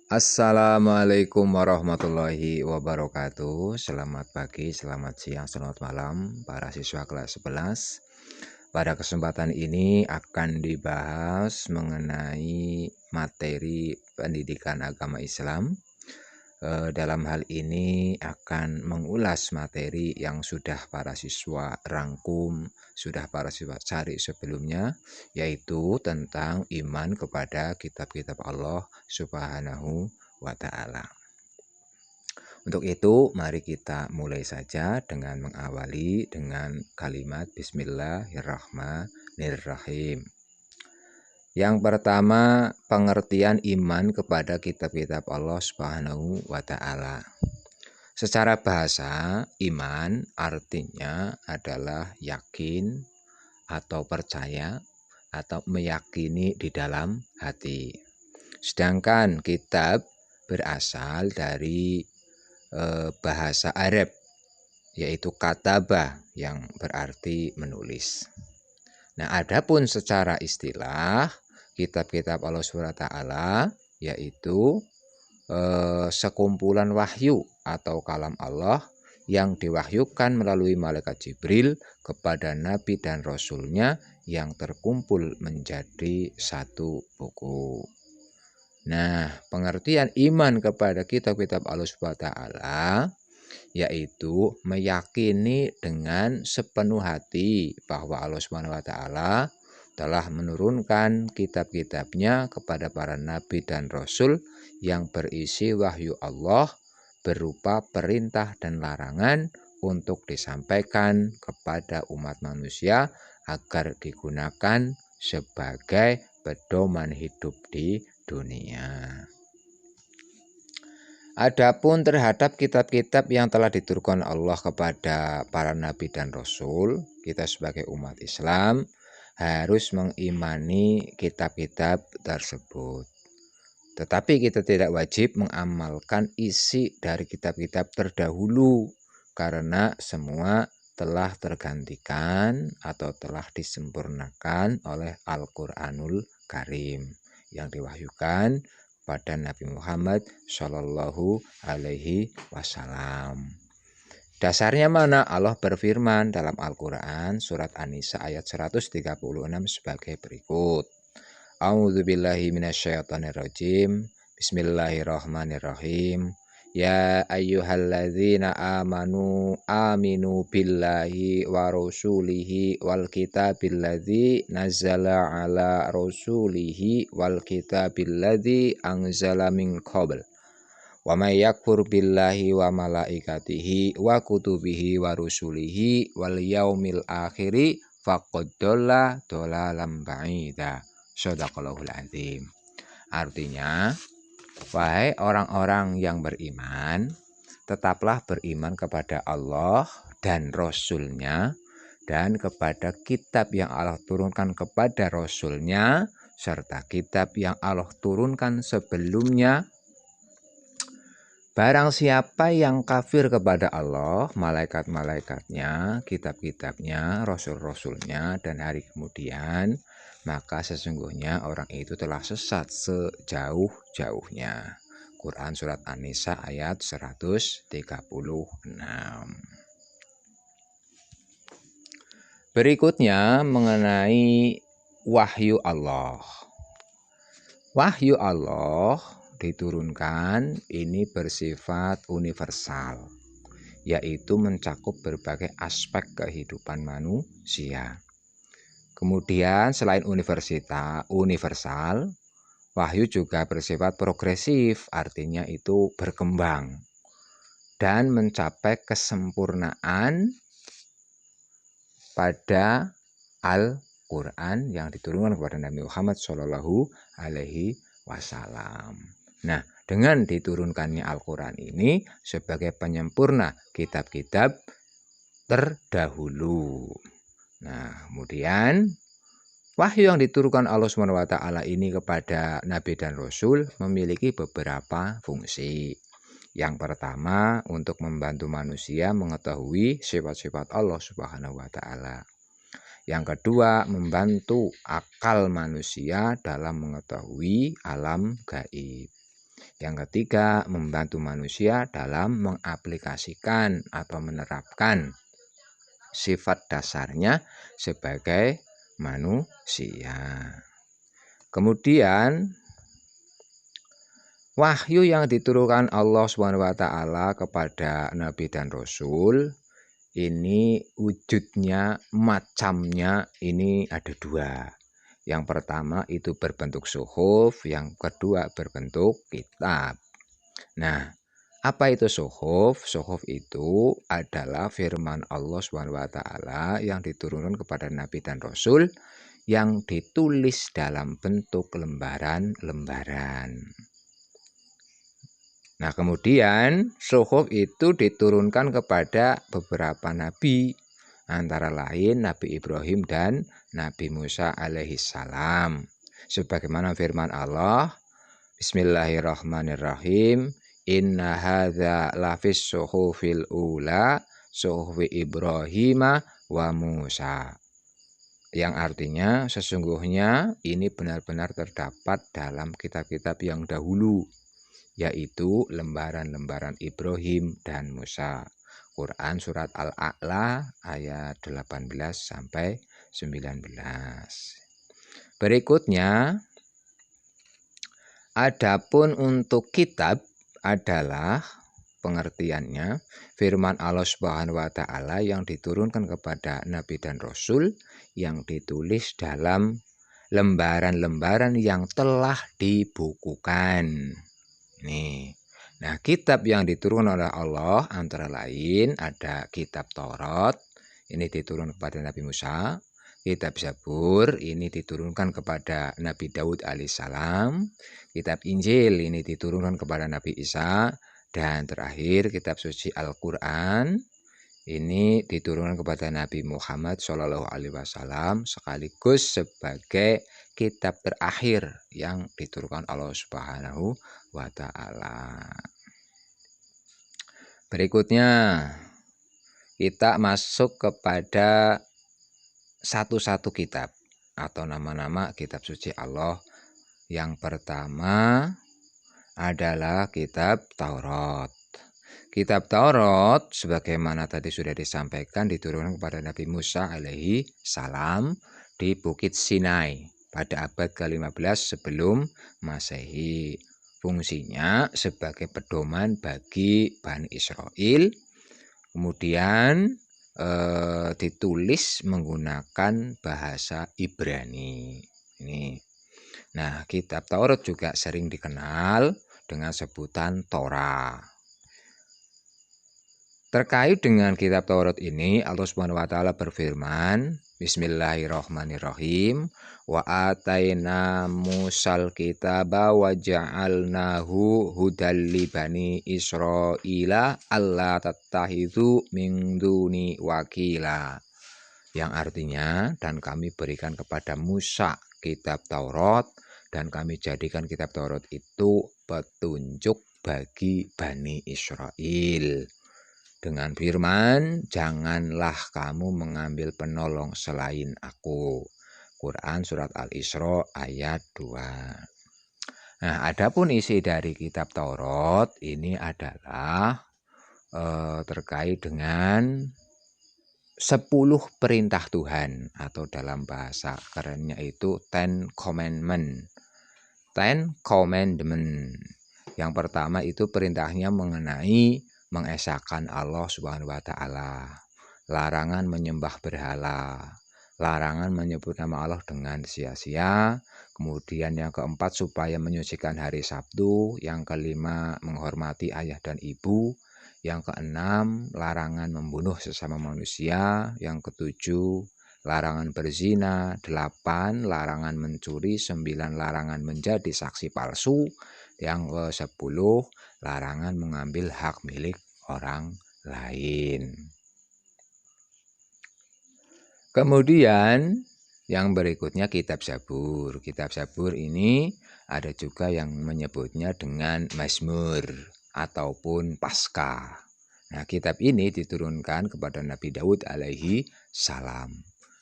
Assalamualaikum warahmatullahi wabarakatuh. Selamat pagi, selamat siang, selamat malam para siswa kelas 11. Pada kesempatan ini akan dibahas mengenai materi pendidikan agama Islam. Dalam hal ini akan mengulas materi yang sudah para siswa rangkum, sudah para siswa cari sebelumnya, yaitu tentang iman kepada kitab-kitab Allah Subhanahu wa Ta'ala. Untuk itu, mari kita mulai saja dengan mengawali dengan kalimat Bismillahirrahmanirrahim. Yang pertama, pengertian iman kepada kitab-kitab Allah Subhanahu wa Ta'ala. Secara bahasa, iman artinya adalah yakin atau percaya atau meyakini di dalam hati. Sedangkan kitab berasal dari bahasa Arab, yaitu kataba yang berarti menulis. Nah, adapun secara istilah kitab-kitab Allah SWT yaitu sekumpulan wahyu atau kalam Allah yang diwahyukan melalui malaikat Jibril kepada Nabi dan Rasulnya yang terkumpul menjadi satu buku. Nah, pengertian iman kepada kitab-kitab Allah SWT yaitu meyakini dengan sepenuh hati bahwa Allah SWT telah menurunkan kitab-kitabnya kepada para nabi dan rasul yang berisi wahyu Allah berupa perintah dan larangan untuk disampaikan kepada umat manusia agar digunakan sebagai pedoman hidup di dunia. Adapun terhadap kitab-kitab yang telah diturunkan Allah kepada para nabi dan rasul, kita sebagai umat Islam harus mengimani kitab-kitab tersebut. Tetapi kita tidak wajib mengamalkan isi dari kitab-kitab terdahulu karena semua telah tergantikan atau telah disempurnakan oleh Al-Quranul Karim yang diwahyukan pada Nabi Muhammad Shallallahu Alaihi Wasallam. Dasarnya mana? Allah berfirman dalam Al-Quran surat An-Nisa ayat 136 sebagai berikut. A'udzubillahi minasyaitonirrajim. Bismillahirrahmanirrahim. Ya ayyuhalladzina aminu billahi wa rasulihi wal kitabilladzi nazzala ala rasulihi wal kitabilladzi anzala min qabl. Wa may yakfur billahi wa malaikatihi wa kutubihi wa rusulihi wal yaumil akhiri faqad dhalla dhalalan ba'ida. Shadaqallahul azim. Artinya, wahai orang-orang yang beriman, tetaplah beriman kepada Allah dan Rasul-Nya dan kepada kitab yang Allah turunkan kepada Rasul-Nya serta kitab yang Allah turunkan sebelumnya. Barang siapa yang kafir kepada Allah, malaikat-malaikatnya, kitab-kitabnya, rasul-rasulnya, dan hari kemudian, maka sesungguhnya orang itu telah sesat sejauh-jauhnya. Quran Surat An-Nisa ayat 136. Berikutnya mengenai wahyu Allah. Wahyu Allah diturunkan ini bersifat universal, yaitu mencakup berbagai aspek kehidupan manusia. Kemudian selain universal, wahyu juga bersifat progresif, artinya itu berkembang dan mencapai kesempurnaan pada Al-Quran yang diturunkan kepada Nabi Muhammad Shallallahu Alaihi Wasallam. Nah, dengan diturunkannya Al-Quran ini sebagai penyempurna kitab-kitab terdahulu. Nah, kemudian wahyu yang diturunkan Allah SWT ini kepada Nabi dan Rasul memiliki beberapa fungsi. Yang pertama, untuk membantu manusia mengetahui sifat-sifat Allah Subhanahu wa Ta'ala. Yang kedua, membantu akal manusia dalam mengetahui alam gaib. Yang ketiga, membantu manusia dalam mengaplikasikan atau menerapkan sifat dasarnya sebagai manusia. Kemudian wahyu yang diturunkan Allah SWT kepada Nabi dan Rasul ini wujudnya, macamnya ini ada dua. Yang pertama itu berbentuk suhuf, yang kedua berbentuk kitab. Nah, apa itu suhuf? Suhuf itu adalah firman Allah SWT yang diturunkan kepada Nabi dan Rasul yang ditulis dalam bentuk lembaran-lembaran. Nah, kemudian suhuf itu diturunkan kepada beberapa nabi, antara lain Nabi Ibrahim dan Nabi Musa alaihissalam. Sebagaimana firman Allah, Bismillahirrahmanirrahim, Inna hadza lafis suhufil ula, suhufi Ibrahim wa Musa. Yang artinya sesungguhnya ini benar-benar terdapat dalam kitab-kitab yang dahulu, yaitu lembaran-lembaran Ibrahim dan Musa. Quran surat Al-A'la ayat 18 sampai 19. Berikutnya, adapun untuk kitab adalah pengertiannya firman Allah Subhanahu wa taala yang diturunkan kepada nabi dan rasul yang ditulis dalam lembaran-lembaran yang telah dibukukan. Nih. Nah, kitab yang diturunkan oleh Allah antara lain ada kitab Taurat, ini diturunkan kepada Nabi Musa. Kitab Zabur ini diturunkan kepada Nabi Daud alaihissalam. Kitab Injil ini diturunkan kepada Nabi Isa. Dan terakhir kitab suci Al-Quran ini diturunkan kepada Nabi Muhammad SAW sekaligus sebagai kitab terakhir yang diturunkan Allah Subhanahu wa taala. Berikutnya kita masuk kepada satu-satu kitab atau nama-nama kitab suci Allah. Yang pertama adalah kitab Taurat. Kitab Taurat sebagaimana tadi sudah disampaikan diturunkan kepada Nabi Musa alaihi salam di Bukit Sinai pada abad ke-15 sebelum Masehi. Fungsinya sebagai pedoman bagi Bani Israel. Kemudian ditulis menggunakan bahasa Ibrani. Ini. Nah, kitab Taurat juga sering dikenal dengan sebutan Torah. Terkait dengan kitab Taurat ini, Allah Subhanahu wa taala berfirman, Bismillahirrahmanirrahim, wa ataina Musal kitaba wa ja'alnahu hudal li bani Israila alla tattakhidhu min duni wakila. Yang artinya, dan kami berikan kepada Musa kitab Taurat dan kami jadikan kitab Taurat itu petunjuk bagi Bani Israel. Dengan firman, janganlah kamu mengambil penolong selain aku. Quran surat Al-Isra ayat 2. Nah, adapun isi dari kitab Taurat ini adalah terkait dengan 10 perintah Tuhan atau dalam bahasa kerennya itu Ten Commandment. Ten Commandment. Yang pertama itu perintahnya mengenai mengesahkan Allah Subhanahu wa taala. Larangan menyembah berhala. Larangan menyebut nama Allah dengan sia-sia. Kemudian yang keempat supaya menyucikan hari Sabtu. Yang kelima menghormati ayah dan ibu. Yang keenam larangan membunuh sesama manusia. Yang ketujuh larangan berzina. 8 larangan mencuri. 9 larangan menjadi saksi palsu. Yang ke-10 larangan mengambil hak milik orang lain. Kemudian yang berikutnya kitab Zabur. Kitab Zabur ini ada juga yang menyebutnya dengan Mazmur ataupun Paskah. Nah, kitab ini diturunkan kepada Nabi Daud alaihi salam.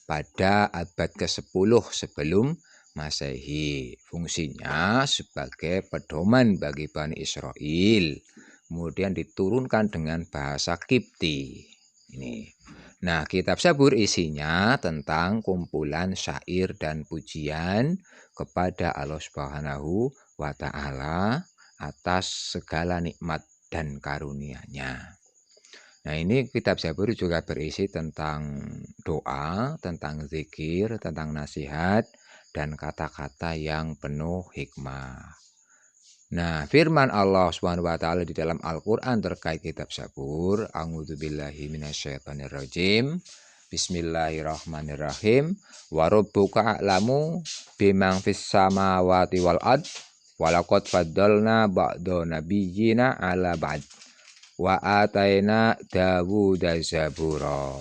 pada abad ke-10 sebelum Masehi. Fungsinya sebagai pedoman bagi Bani Israel. Kemudian diturunkan dengan bahasa Kipti. Ini. Nah, kitab Zabur isinya tentang kumpulan syair dan pujian kepada Allah Subhanahu wa Ta'ala atas segala nikmat dan karunia-Nya. Nah, ini kitab Zabur juga berisi tentang doa, tentang zikir, tentang nasihat, dan kata-kata yang penuh hikmah. Nah, firman Allah Subhanahu wa taala di dalam Al-Qur'an terkait kitab Zabur, a'udzubillahi minasyaitonirrajim. Bismillahirrahmanirrahim. Wa rabbuka a'lamu bimang fis samawati wal ard. Walaqad faddalna ba'da nabiyyina 'ala ba'd. Wa ataina Dawuda zabura.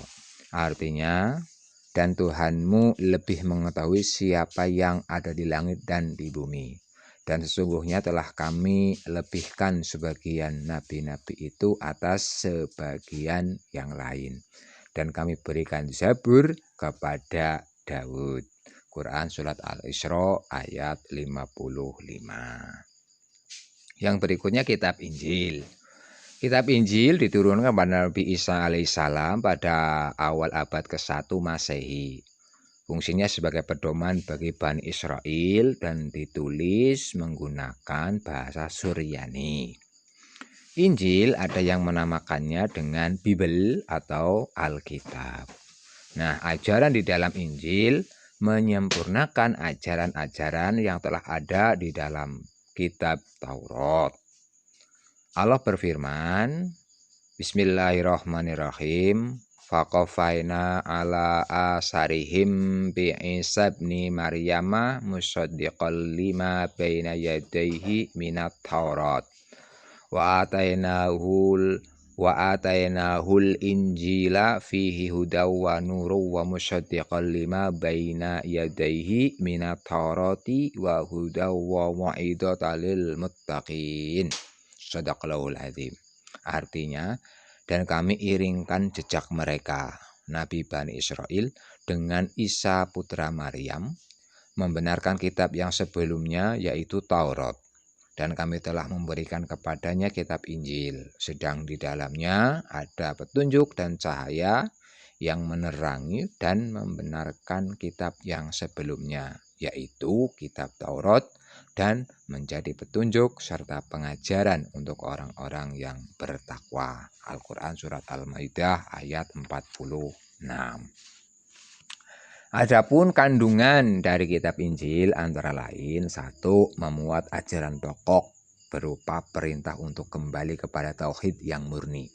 Artinya, dan Tuhanmu lebih mengetahui siapa yang ada di langit dan di bumi. Dan sesungguhnya telah kami lebihkan sebagian nabi-nabi itu atas sebagian yang lain. Dan kami berikan Zabur kepada Daud. Quran Surat Al-Isra ayat 55. Yang berikutnya kitab Injil. Kitab Injil diturunkan kepada Nabi Isa alaihissalam pada awal abad ke-1 Masehi. Fungsinya sebagai pedoman bagi Bani Israel dan ditulis menggunakan bahasa Suryani. Injil ada yang menamakannya dengan Bible atau Alkitab. Nah, ajaran di dalam Injil menyempurnakan ajaran-ajaran yang telah ada di dalam kitab Taurat. Allah berfirman, Bismillahirrahmanirrahim. Faqafaina ala asarihim bi Isa ibni Maryama musaddiqal lima baina yadayhi minat Taurat. Wa atainahul injila fihi hudaw wa nuru wa musaddiqal lima baina yadayhi minat Taurati wa hudaw wa mu'idatal lil muttaqin. Shadaqallahul azim. Artinya, dan kami iringkan jejak mereka, Nabi Bani Israel, dengan Isa putra Maryam, membenarkan kitab yang sebelumnya yaitu Taurat. Dan kami telah memberikan kepadanya kitab Injil, sedang di dalamnya ada petunjuk dan cahaya yang menerangi dan membenarkan kitab yang sebelumnya, yaitu kitab Taurat, dan menjadi petunjuk serta pengajaran untuk orang-orang yang bertakwa. Al-Quran Surat Al-Maidah ayat 46. Adapun kandungan dari kitab Injil antara lain, 1. Memuat ajaran pokok berupa perintah untuk kembali kepada tauhid yang murni.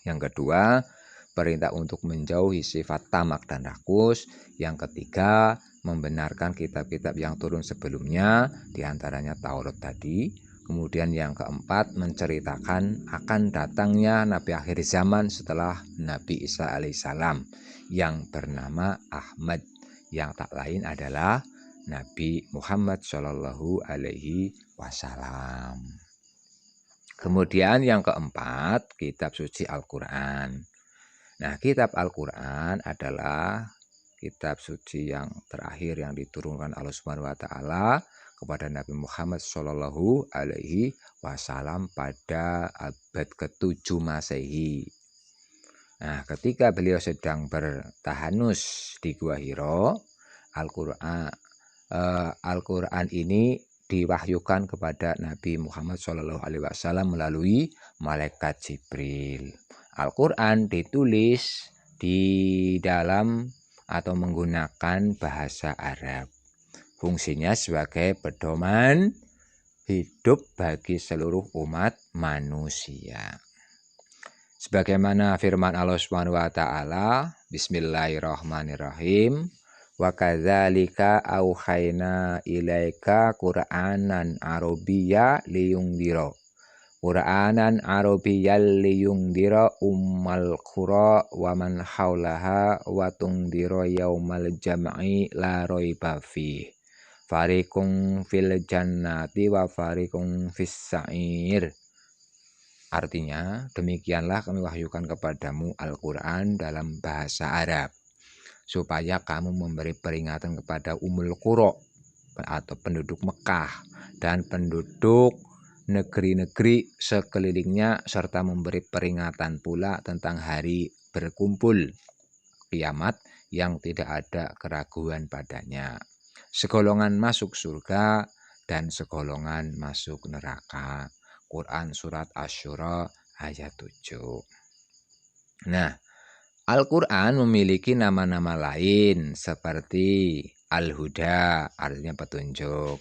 Yang kedua, perintah untuk menjauhi sifat tamak dan rakus. Yang ketiga, membenarkan kitab-kitab yang turun sebelumnya, diantaranya Taurat tadi. Kemudian yang keempat, menceritakan akan datangnya Nabi akhir zaman setelah Nabi Isa alaihissalam yang bernama Ahmad, yang tak lain adalah Nabi Muhammad Shallallahu Alaihi Wasallam. Kemudian yang keempat, kitab suci Al-Quran. Nah, kitab Al-Quran adalah kitab suci yang terakhir yang diturunkan Allah Subhanahu wa taala kepada Nabi Muhammad Shallallahu Alaihi Wasallam pada abad ke-7 Masehi. Nah, ketika beliau sedang bertahanus di Gua Hiro, Al-Quran ini diwahyukan kepada Nabi Muhammad SAW melalui malaikat Jibril. Al-Quran ditulis di dalam atau menggunakan bahasa Arab. Fungsinya sebagai pedoman hidup bagi seluruh umat manusia. Sebagaimana firman Allah Subhanahu wa taala, Bismillahirrahmanirrahim. Wa kadzalika auhayna ilaika Qur'anan Arabiyya liyungdira. Qur'anan Arabiyyal liyungdira ummal qura wa man haulaha wa tungdira yaumal jam'i la raiba fih. Fariqum fil jannati wa fariqum fis sa'ir. Artinya, demikianlah kami wahyukan kepadamu Al-Quran dalam bahasa Arab, supaya kamu memberi peringatan kepada Ummul Qura atau penduduk Mekah dan penduduk negeri-negeri sekelilingnya, serta memberi peringatan pula tentang hari berkumpul kiamat yang tidak ada keraguan padanya. Segolongan masuk surga dan segolongan masuk neraka. Quran surat Asy-Syura ayat 7. Nah, Al-Quran memiliki nama-nama lain seperti Al-Huda artinya petunjuk,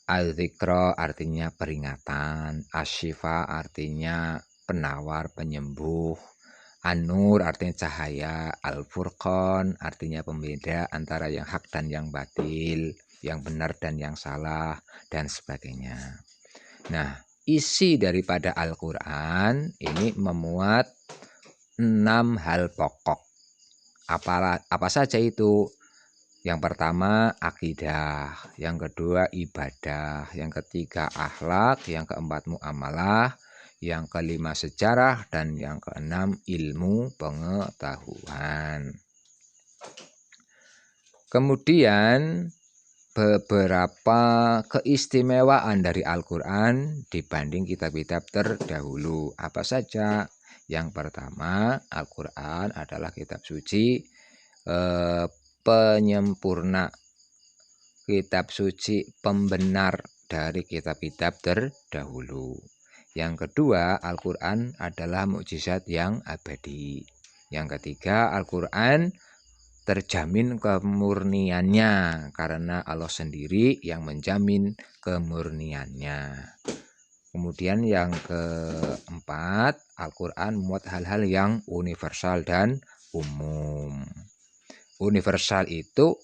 Al-Dzikra artinya peringatan, Asy-Syifa artinya penawar, penyembuh, An-Nur artinya cahaya, Al-Furqan artinya pembeda antara yang hak dan yang batil, yang benar dan yang salah, dan sebagainya. Nah, isi daripada Al-Quran ini memuat 6 hal pokok. Apa saja itu? Yang pertama akidah, yang kedua ibadah, yang ketiga akhlak, yang keempat muamalah, yang kelima sejarah, dan yang keenam ilmu pengetahuan. Kemudian beberapa keistimewaan dari Al-Quran dibanding kitab-kitab terdahulu. Apa saja? Yang pertama, Al-Quran adalah kitab suci penyempurna, kitab suci pembenar dari kitab-kitab terdahulu. Yang kedua, Al-Quran adalah mukjizat yang abadi. Yang ketiga, Al-Quran terjamin kemurniannya karena Allah sendiri yang menjamin kemurniannya. Kemudian yang keempat, Al-Quran memuat hal-hal yang universal dan umum. Universal itu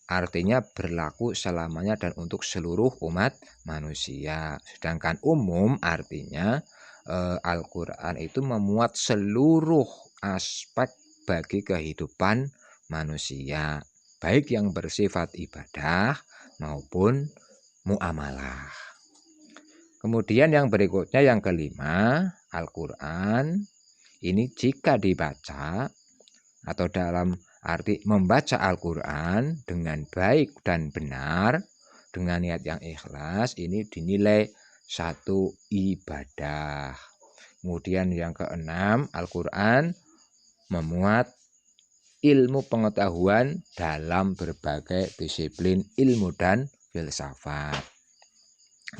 artinya berlaku selamanya dan untuk seluruh umat manusia. Sedangkan umum artinya Al-Quran itu memuat seluruh aspek bagi kehidupan manusia, baik yang bersifat ibadah maupun muamalah. Kemudian yang berikutnya yang kelima, Al-Quran ini jika dibaca atau dalam arti membaca Al-Quran dengan baik dan benar, dengan niat yang ikhlas, ini dinilai satu ibadah. Kemudian yang keenam, Al-Quran memuat ilmu pengetahuan dalam berbagai disiplin ilmu dan filsafat.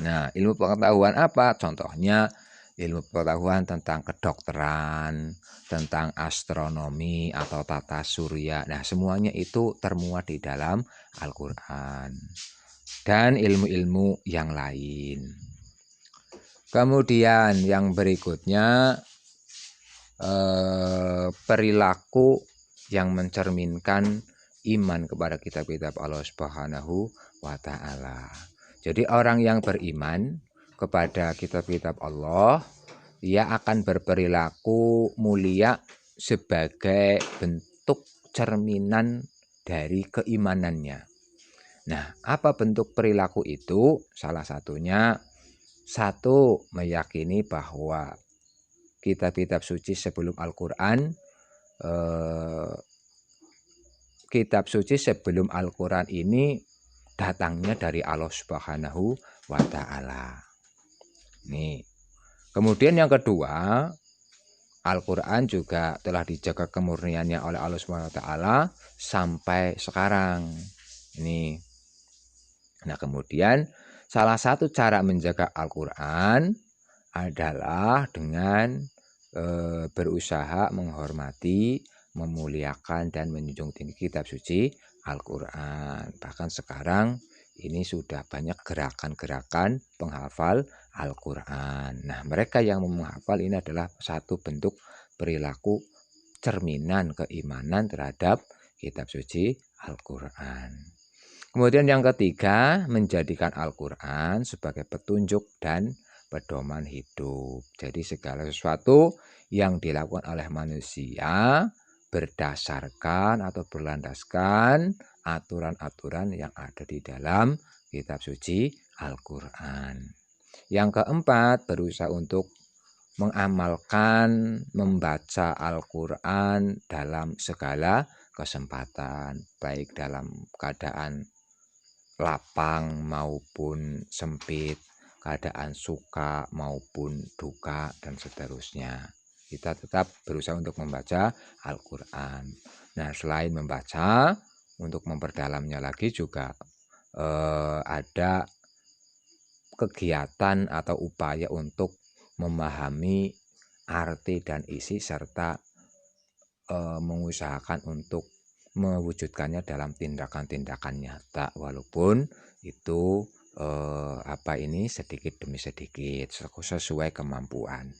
Nah, ilmu pengetahuan apa? Contohnya ilmu pengetahuan tentang kedokteran, tentang astronomi atau tata surya. Nah, semuanya itu termuat di dalam Al-Quran. Dan ilmu-ilmu yang lain. Kemudian yang berikutnya, perilaku yang mencerminkan iman kepada kitab-kitab Allah Subhanahu wa Ta'ala. Jadi orang yang beriman kepada kitab-kitab Allah, ia akan berperilaku mulia sebagai bentuk cerminan dari keimanannya. Nah, apa bentuk perilaku itu? Salah satunya, satu, meyakini bahwa kitab-kitab suci sebelum Al-Quran, kitab suci sebelum Al-Quran ini datangnya dari Allah Subhanahu wa Ta'ala. Nih. Kemudian yang kedua, Al-Quran juga telah dijaga kemurniannya oleh Allah Subhanahu wa Ta'ala sampai sekarang. Ini. Nah, kemudian salah satu cara menjaga Al-Quran adalah dengan berusaha menghormati, memuliakan dan menjunjung tinggi kitab suci Al-Quran. Bahkan sekarang ini sudah banyak gerakan-gerakan penghafal Al-Quran. Nah, mereka yang menghafal ini adalah satu bentuk perilaku cerminan keimanan terhadap kitab suci Al-Quran. Kemudian yang ketiga, menjadikan Al-Quran sebagai petunjuk dan pedoman hidup. Jadi segala sesuatu yang dilakukan oleh manusia berdasarkan atau berlandaskan aturan-aturan yang ada di dalam kitab suci Al-Quran. Yang keempat, berusaha untuk mengamalkan, membaca Al-Quran dalam segala kesempatan, baik dalam keadaan lapang maupun sempit, keadaan suka maupun duka, dan seterusnya. Kita tetap berusaha untuk membaca Al-Quran. Nah, selain membaca, untuk memperdalamnya lagi juga ada kegiatan atau upaya untuk memahami arti dan isi serta mengusahakan untuk mewujudkannya dalam tindakan-tindakan nyata, walaupun itu sedikit demi sedikit sesuai kemampuan.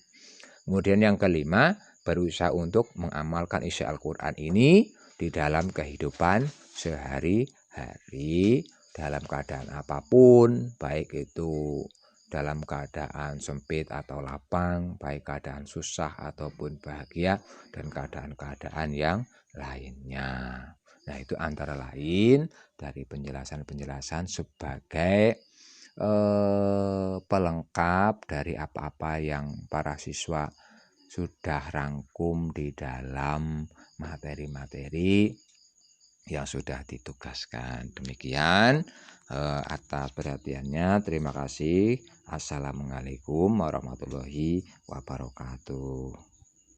Kemudian yang kelima, berusaha untuk mengamalkan isi Al-Quran ini di dalam kehidupan sehari-hari dalam keadaan apapun, baik itu dalam keadaan sempit atau lapang, baik keadaan susah ataupun bahagia, dan keadaan-keadaan yang lainnya. Nah, itu antara lain dari penjelasan-penjelasan sebagai pelengkap dari apa-apa yang para siswa sudah rangkum di dalam materi-materi yang sudah ditugaskan. Demikian atas perhatiannya. Terima kasih. Assalamualaikum warahmatullahi wabarakatuh.